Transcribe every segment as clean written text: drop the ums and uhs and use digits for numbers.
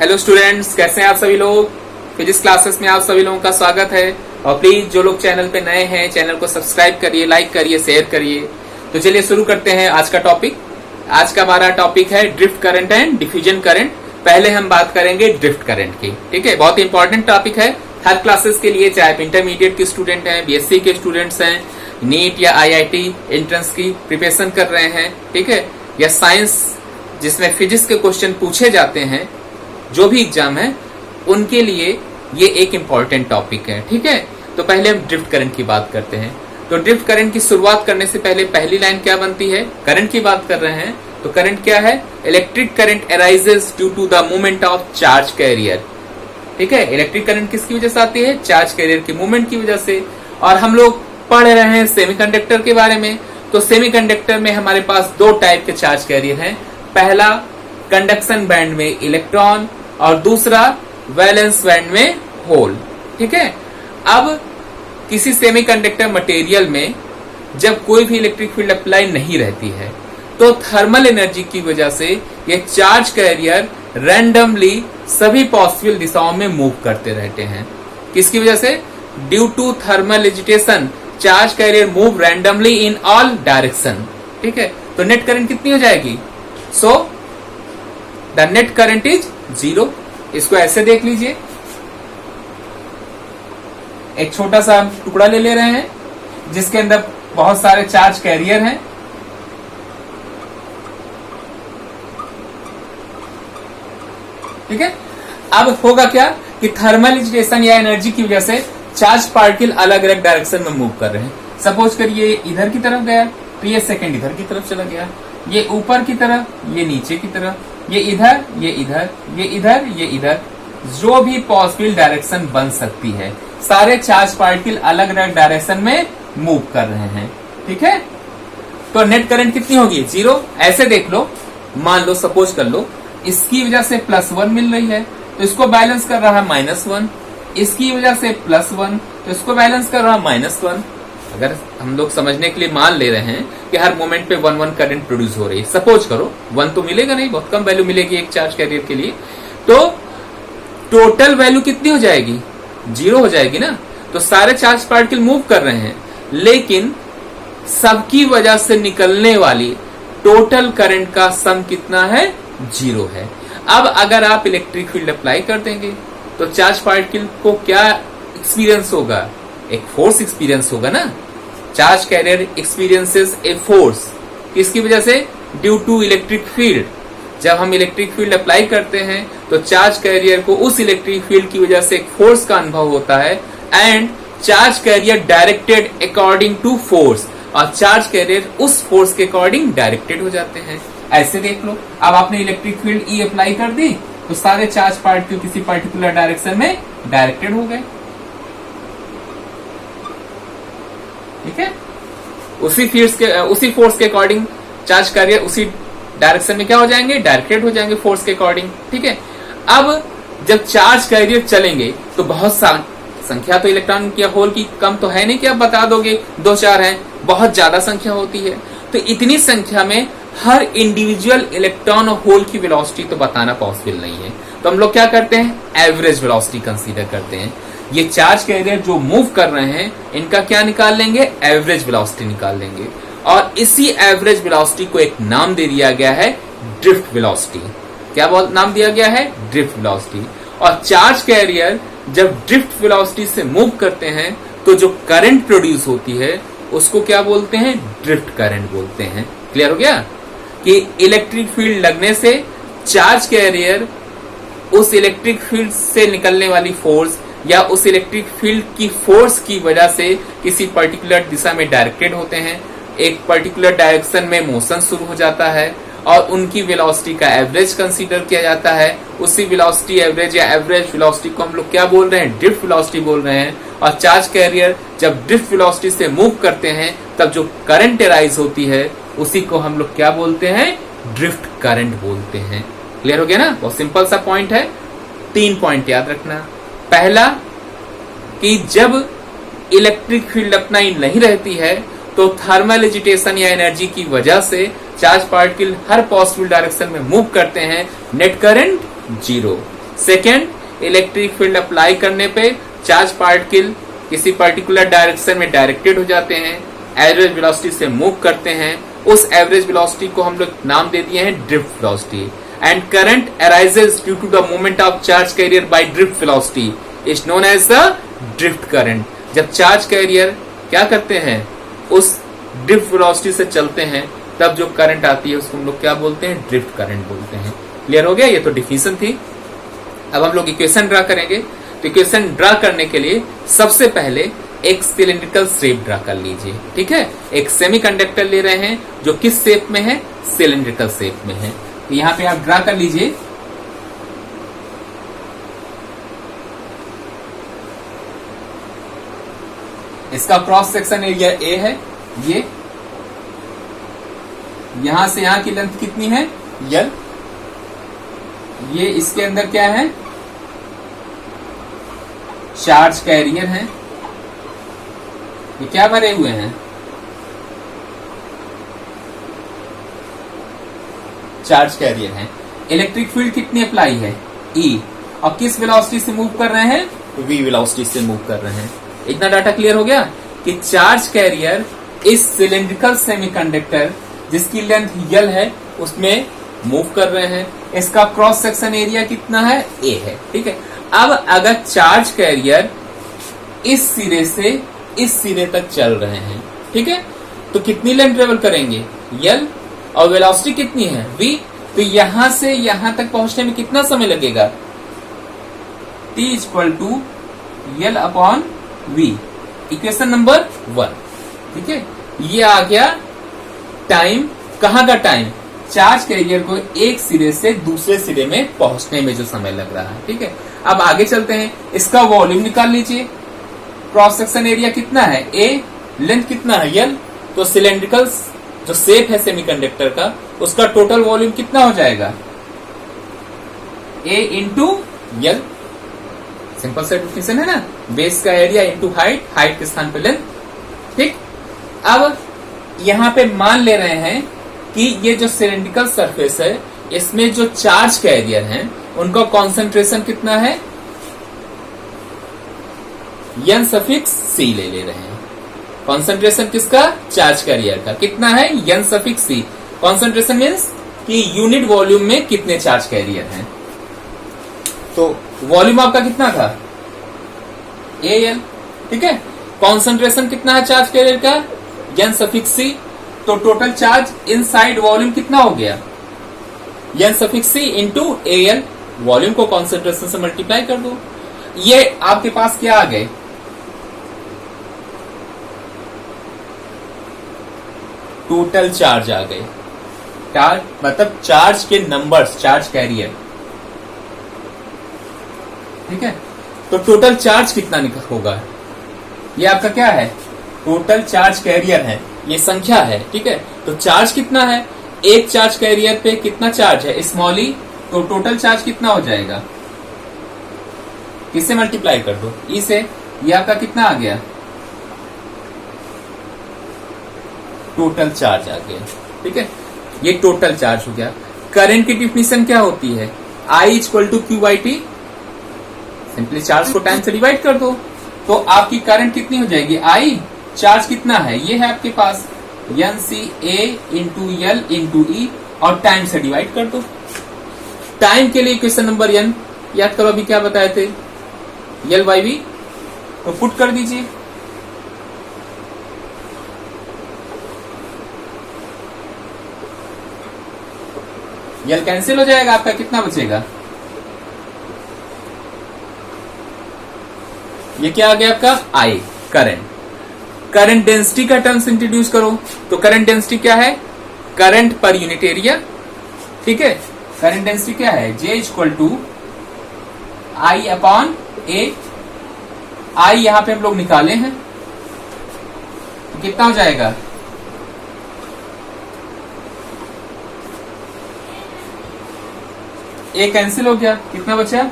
Hello students, कैसे हैं आप सभी लोग। फिजिक्स क्लासेस में आप सभी लोगों का स्वागत है। और प्लीज जो लोग चैनल पे नए हैं, चैनल को सब्सक्राइब करिए, लाइक करिए, शेयर करिए। तो चलिए शुरू करते हैं आज का टॉपिक। आज का हमारा टॉपिक है drift current and diffusion current. पहले हम बात करेंगे ड्रिफ्ट करंट की, ठीक है। बहुत इंपॉर्टेंट टॉपिक है हर क्लासेस के लिए, चाहे आप इंटरमीडिएट के स्टूडेंट हैं, बीएससी के स्टूडेंट्स हैं, नीट या आईआईटी एंट्रेंस की प्रिपरेशन कर रहे हैं, ठीक है, या साइंस जिसमें फिजिक्स के क्वेश्चन पूछे जाते हैं, जो भी एग्जाम है उनके लिए ये एक इंपॉर्टेंट टॉपिक है, ठीक है। तो पहले हम ड्रिफ्ट करंट की बात करते हैं। तो ड्रिफ्ट करंट की शुरुआत करने से पहले पहली लाइन क्या बनती है, करंट की बात कर रहे हैं तो करंट क्या है, electric current arises due to the movement of charge carrier, ठीक है। इलेक्ट्रिक करंट किसकी वजह से आती है, चार्ज कैरियर के मूवमेंट की वजह से। और हम लोग पढ़ रहे हैं सेमीकंडक्टर के बारे में। तो सेमीकंडक्टर में हमारे पास दो टाइप के चार्ज कैरियर हैं। पहला कंडक्शन बैंड में इलेक्ट्रॉन और दूसरा वैलेंस बैंड में होल, ठीक है। अब किसी सेमीकंडक्टर मटेरियल में जब कोई भी इलेक्ट्रिक फील्ड अप्लाई नहीं रहती है तो थर्मल एनर्जी की वजह से ये चार्ज कैरियर रैंडमली सभी पॉसिबल दिशाओं में मूव करते रहते हैं। किसकी वजह से, due to thermal agitation charge carrier move randomly in all direction, ठीक है। तो नेट करंट कितनी हो जाएगी, so the net current is 0। इसको ऐसे देख लीजिए, एक छोटा सा टुकड़ा ले रहे हैं जिसके अंदर बहुत सारे चार्ज कैरियर हैं, ठीक है। अब होगा क्या कि थर्मल एजिटेशन या एनर्जी की वजह से चार्ज पार्टिकल अलग अलग डायरेक्शन में मूव कर रहे हैं। सपोज करिए इधर की तरफ गया तो ये सेकंड इधर की तरफ चला गया, ये ऊपर की तरफ, ये नीचे की तरफ, ये इधर, ये इधर, ये इधर, ये इधर, जो भी पॉसिबल डायरेक्शन बन सकती है, सारे चार्ज पार्टिकल अलग अलग डायरेक्शन में मूव कर रहे हैं, ठीक है। तो नेट करंट कितनी होगी, 0। ऐसे देख लो, मान लो, सपोज कर लो इसकी वजह से +1 मिल रही है तो इसको बैलेंस कर रहा है -1, इसकी वजह से +1 तो इसको बैलेंस कर रहा है -1। अगर हम लोग समझने के लिए मान ले रहे हैं कि हर मोमेंट पे 1 करंट प्रोड्यूस हो रही है, सपोज करो 1 तो मिलेगा नहीं, बहुत कम वैल्यू मिलेगी एक चार्ज कैरियर के लिए, तो टोटल वैल्यू कितनी हो जाएगी, 0 हो जाएगी ना। तो सारे चार्ज पार्टिकल मूव कर रहे हैं लेकिन सबकी वजह से निकलने वाली टोटल करंट का सम कितना है, 0 है। अब अगर आप इलेक्ट्रिक फील्ड अप्लाई कर देंगे तो चार्ज पार्टिकल को क्या एक्सपीरियंस होगा, एक फोर्स एक्सपीरियंस होगा ना। Charge carrier experiences a force, किसकी वजह से, ड्यू टू इलेक्ट्रिक फील्ड। जब हम इलेक्ट्रिक फील्ड अप्लाई करते हैं तो चार्ज कैरियर को उस इलेक्ट्रिक फील्ड की वजह से एक फोर्स का अनुभव होता है and charge carrier directed according to force, और चार्ज कैरियर उस फोर्स के अकॉर्डिंग डायरेक्टेड हो जाते हैं। ऐसे देख लो, अब आपने इलेक्ट्रिक फील्ड ई अप्लाई कर दी तो सारे चार्ज पार्टिकल किसी पर्टिकुलर डायरेक्शन में डायरेक्टेड हो गए, ठीक है। उसी फोर्स के अकॉर्डिंग चार्ज कैरियर उसी डायरेक्शन में क्या हो जाएंगे, डायरेक्टेड हो जाएंगे फोर्स के अकॉर्डिंग, ठीक है। अब जब चार्ज कैरियर चलेंगे तो बहुत संख्या तो इलेक्ट्रॉन या होल की कम तो है नहीं कि आप बता दोगे 2-4 हैं, बहुत ज्यादा संख्या होती है। तो इतनी संख्या में हर इंडिविजुअल इलेक्ट्रॉन और होल की वेलोसिटी तो बताना पॉसिबल नहीं है। तो हम लोग क्या करते हैं, एवरेज वेलोसिटी कंसीडर करते हैं। ये चार्ज कैरियर जो मूव कर रहे हैं इनका क्या निकाल लेंगे, एवरेज वेलोसिटी निकाल लेंगे, और इसी एवरेज वेलोसिटी को एक नाम दे दिया गया है ड्रिफ्ट वेलोसिटी। क्या नाम दिया गया है, ड्रिफ्ट वेलोसिटी। और चार्ज कैरियर जब ड्रिफ्ट वेलोसिटी से मूव करते हैं तो जो करंट प्रोड्यूस होती है उसको क्या बोलते हैं, ड्रिफ्ट करंट बोलते हैं। क्लियर हो गया कि इलेक्ट्रिक फील्ड लगने से चार्ज कैरियर उस इलेक्ट्रिक फील्ड से निकलने वाली फोर्स या उस इलेक्ट्रिक फील्ड की फोर्स की वजह से किसी पर्टिकुलर दिशा में डायरेक्टेड होते हैं, एक पर्टिकुलर डायरेक्शन में मोशन शुरू हो जाता है और उनकी वेलोसिटी का एवरेज कंसीडर किया जाता है। उसी वेलोसिटी एवरेज या एवरेज वेलोसिटी को हम लोग क्या बोल रहे हैं, ड्रिफ्ट वेलोसिटी बोल रहे हैं। और चार्ज कैरियर जब ड्रिफ्ट वेलोसिटी से मूव करते हैं तब जो करंट अराइज होती है उसी को हम लोग क्या बोलते हैं, ड्रिफ्ट करंट बोलते हैं। क्लियर हो गया ना, बहुत सिंपल सा पॉइंट है। 3 पॉइंट याद रखना। पहला कि जब इलेक्ट्रिक फील्ड अप्लाई नहीं रहती है तो थर्मल एजिटेशन या एनर्जी की वजह से चार्ज पार्टिकल हर पॉसिबल डायरेक्शन में मूव करते हैं, net current 0। Second, electric field apply करने पे चार्ज पार्टिकल किसी पर्टिकुलर डायरेक्शन में डायरेक्टेड हो जाते हैं, एवरेज वेलोसिटी से मूव करते हैं। उस एवरेज वेलोसिटी को हम लोग नाम दे दिए हैं drift velocity. And current arises due to the movement of charge carrier by drift velocity is known as the drift current. जब चार्ज कैरियर क्या करते हैं, उस ड्रिफ्ट वेलोसिटी से चलते हैं, तब जो करंट आती है उसको हम लोग क्या बोलते हैं, ड्रिफ्ट करंट बोलते हैं। क्लियर हो गया? ये तो डिफिनेशन थी। अब हम लोग इक्वेशन ड्रा करेंगे। तो इक्वेशन ड्रा करने के लिए सबसे पहले एक सिलिंड्रिकल शेप ड्रा कर लीजिए। ठीक है, एक सेमीकंडक्टर ले रहे हैं जो किस शेप में है, सिलिंड्रिकल शेप में है। तो यहां पे आप ड्रा कर लीजिए। इसका क्रॉस सेक्शन एरिया ए है, ये यहां से यहां की लेंथ कितनी है, यल। ये इसके अंदर क्या है, चार्ज कैरियर है। ये क्या भरे हुए हैं, चार्ज कैरियर है। इलेक्ट्रिक फील्ड कितनी अप्लाई है, ई, और किस वेलोसिटी से मूव कर रहे हैं, वी वेलोसिटी से मूव कर रहे हैं। इतना डाटा क्लियर हो गया कि चार्ज कैरियर इस सिलिंड्रिकल सेमीकंडक्टर जिसकी लेंथ यल है उसमें मूव कर रहे हैं। इसका क्रॉस सेक्शन एरिया कितना है, ए है। ठीक है, अब अगर चार्ज कैरियर इस सिरे से इस सिरे तक चल रहे हैं, ठीक है, तो कितनी लेंथ ट्रेवल करेंगे, यल, और वेलोसिटी कितनी है, वी। तो यहां से यहां तक पहुंचने में कितना समय लगेगा, T equal to L upon V. Equation number 1। ठीक है, ये आ गया टाइम। कहां का टाइम, चार्ज कैरियर को एक सिरे से दूसरे सिरे में पहुंचने में जो समय लग रहा है। ठीक है, अब आगे चलते हैं। इसका वॉल्यूम निकाल लीजिए। क्रॉस सेक्शन एरिया कितना है, ए, लेंथ कितना है, यल। तो सिलेंड्रिकल जो शेप है सेमीकंडक्टर का, उसका टोटल वॉल्यूम कितना हो जाएगा, ए इंटू यल। सिंपल सा डिफिनेशन है ना, बेस का एरिया इंटू हाइट, हाइट के स्थान पे लेंथ। ठीक, अब यहां पे मान ले रहे हैं कि ये जो सिलेंड्रिकल सरफेस है, इसमें जो चार्ज कैरियर हैं उनका कॉन्सेंट्रेशन कितना है, एन सफिक्स सी ले रहे हैं। कॉन्सेंट्रेशन किसका, चार्ज कैरियर का कितना है, एन सफिक्स सी। कॉन्सेंट्रेशन मीन्स कि यूनिट वॉल्यूम में कितने चार्ज कैरियर हैं। तो वॉल्यूम आपका कितना था, ए एल। ठीक है, कॉन्सेंट्रेशन कितना है चार्ज कैरियर का, एन सफिक्स सी। तो टोटल चार्ज इनसाइड वॉल्यूम कितना हो गया, N suffix C into A L. Volume को कॉन्सेंट्रेशन से मल्टीप्लाई कर दो। ये आपके पास क्या आ गए, टोटल चार्ज आ गए। चार्ज मतलब चार्ज के नंबर्स, चार्ज कैरियर। ठीक है, तो टोटल चार्ज कितना होगा, ये आपका क्या है, टोटल चार्ज कैरियर है, ये संख्या है। ठीक है, तो चार्ज कितना है, एक चार्ज कैरियर पे कितना चार्ज है, स्मॉल ई। तो टोटल चार्ज कितना हो जाएगा, किससे मल्टीप्लाई कर दो, ई से। ये आपका कितना आ गया, टोटल चार्ज आ गया। ठीक है, ये टोटल चार्ज हो गया। करंट की डिफिनेशन क्या होती है, I equal to Q by T. Simply charge को टाइम से डिवाइड कर दो, तो आपकी करंट कितनी हो जाएगी, आई। चार्ज कितना है, ये है आपके पास, एन सी ए इंटू यल इंटू ई, और टाइम से डिवाइड कर दो। टाइम के लिए इक्वेशन नंबर एन याद करो, अभी क्या बताए थे, यल बाई वी। तो पुट कर दीजिए। यल कैंसिल हो जाएगा, आपका कितना बचेगा, ये क्या आ गया आपका, आई। करंट, करंट डेंसिटी का टर्म्स इंट्रोड्यूस करो। तो करंट डेंसिटी क्या है, करंट पर यूनिट एरिया। ठीक है, करंट डेंसिटी क्या है, J equal to I upon ए। आई यहां पे हम लोग निकाले हैं, तो कितना हो जाएगा, ए कैंसिल हो गया, कितना बचा,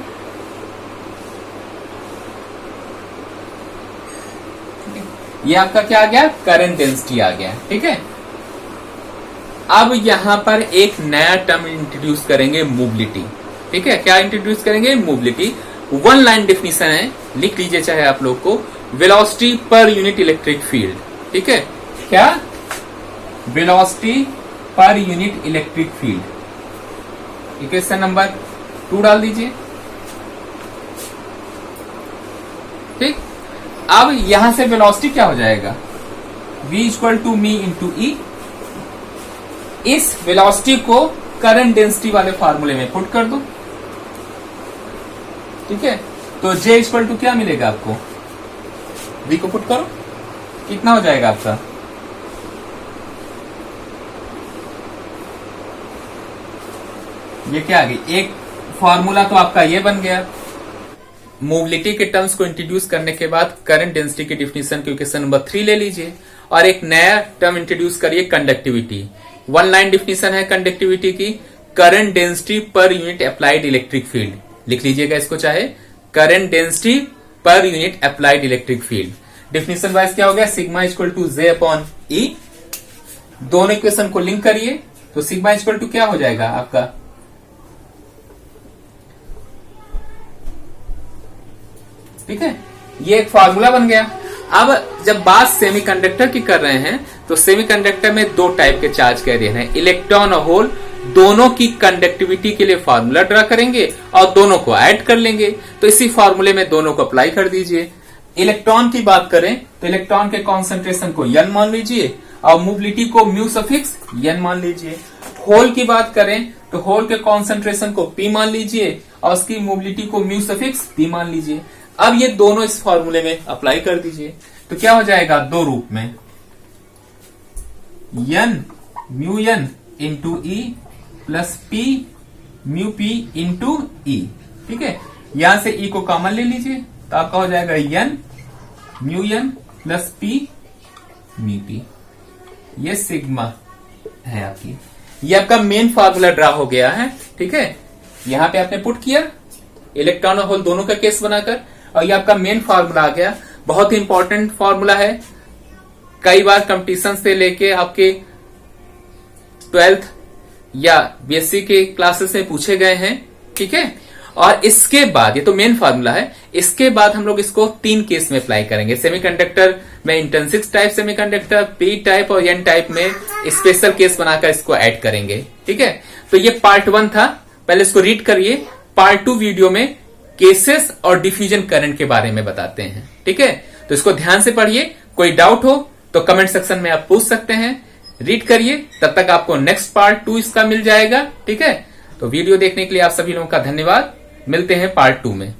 ये आपका क्या आ गया, करंट डेंसिटी आ गया। ठीक है, अब यहां पर एक नया टर्म इंट्रोड्यूस करेंगे, मोबिलिटी। ठीक है, क्या इंट्रोड्यूस करेंगे? मोबिलिटी। वन लाइन डेफिनेशन है, लिख लीजिए चाहे आप लोग को, velocity per unit electric field. ठीक है, क्या? Velocity per unit electric field. Equation number 2 डाल दीजिए। ठीक, अब यहां से वेलोसिटी क्या हो जाएगा? v equal to mu into E. इस वेलोसिटी को करंट डेंसिटी वाले फॉर्मूले में पुट कर दो। ठीक है, तो J इक्वल टू क्या मिलेगा आपको? v को पुट करो, कितना हो जाएगा आपका? ये क्या आ गई? एक फॉर्मूला तो आपका ये बन गया। मोबिलिटी के टर्म्स को इंट्रोड्यूस करने के बाद करंट डेंसिटी की डिफिनेशन की क्वेश्चन नंबर 3 ले लीजिए और एक नया टर्म इंट्रोड्यूस करिए, कंडक्टिविटी। वन लाइन डिफिनेशन है कंडक्टिविटी की, current density per unit applied electric field. लिख लीजिएगा इसको चाहे, current density per unit applied electric field. Definition wise क्या हो गया? Sigma equal to J upon E. दोनों इक्वेशन को लिंक करिए तो सिग्मा इक्वल टू क्या हो जाएगा आपका? ठीक है, ये एक फार्मूला बन गया। अब जब बात सेमीकंडक्टर की कर रहे हैं तो सेमीकंडक्टर में दो टाइप के चार्ज कैरियर हैं, इलेक्ट्रॉन और होल। दोनों की कंडक्टिविटी के लिए फार्मूला ड्रा करेंगे और दोनों को ऐड कर लेंगे। तो इसी फार्मूले में दोनों को अप्लाई कर दीजिए। इलेक्ट्रॉन की बात करें तो इलेक्ट्रॉन के कॉन्सेंट्रेशन को n मान लीजिए और मोबिलिटी को म्यू सफिक्स n मान लीजिए। होल की बात करें तो होल के कॉन्सेंट्रेशन को p मान लीजिए और उसकी मोबिलिटी को म्यू सफिक्स p मान लीजिए। अब ये दोनों इस फॉर्मूले में अप्लाई कर दीजिए तो क्या हो जाएगा? दो रूप में, n mu n into E plus p mu p into E. ठीक है, यहां से e को कॉमन ले लीजिए तो आपका हो जाएगा n mu n plus p mu p। ये सिग्मा है आपकी, ये आपका मेन फार्मूला ड्रा हो गया है। ठीक है, यहां पे आपने पुट किया इलेक्ट्रॉन और होल दोनों का केस बनाकर और ये आपका मेन फार्मूला आ गया। बहुत ही इंपॉर्टेंट फार्मूला है, कई बार कंपटीशन से लेके आपके 12th या बीएससी के क्लासेस में पूछे गए हैं। ठीक है, और इसके बाद, ये तो मेन फार्मूला है, इसके बाद हम लोग इसको 3 केस में अप्लाई करेंगे। सेमीकंडक्टर में intrinsic type semiconductor, P type और एन टाइप में स्पेशल केस बनाकर इसको ऐड करेंगे। ठीक है, तो ये पार्ट 1 था, पहले इसको रीड करिए। पार्ट 2 वीडियो में केसेस और डिफ्यूजन करंट के बारे में बताते हैं। ठीक है, तो इसको ध्यान से पढ़िए। कोई डाउट हो तो कमेंट सेक्शन में आप पूछ सकते हैं, रीड करिए, तब तक आपको नेक्स्ट पार्ट 2 इसका मिल जाएगा। ठीक है, तो वीडियो देखने के लिए आप सभी लोगों का धन्यवाद। मिलते हैं पार्ट 2 में।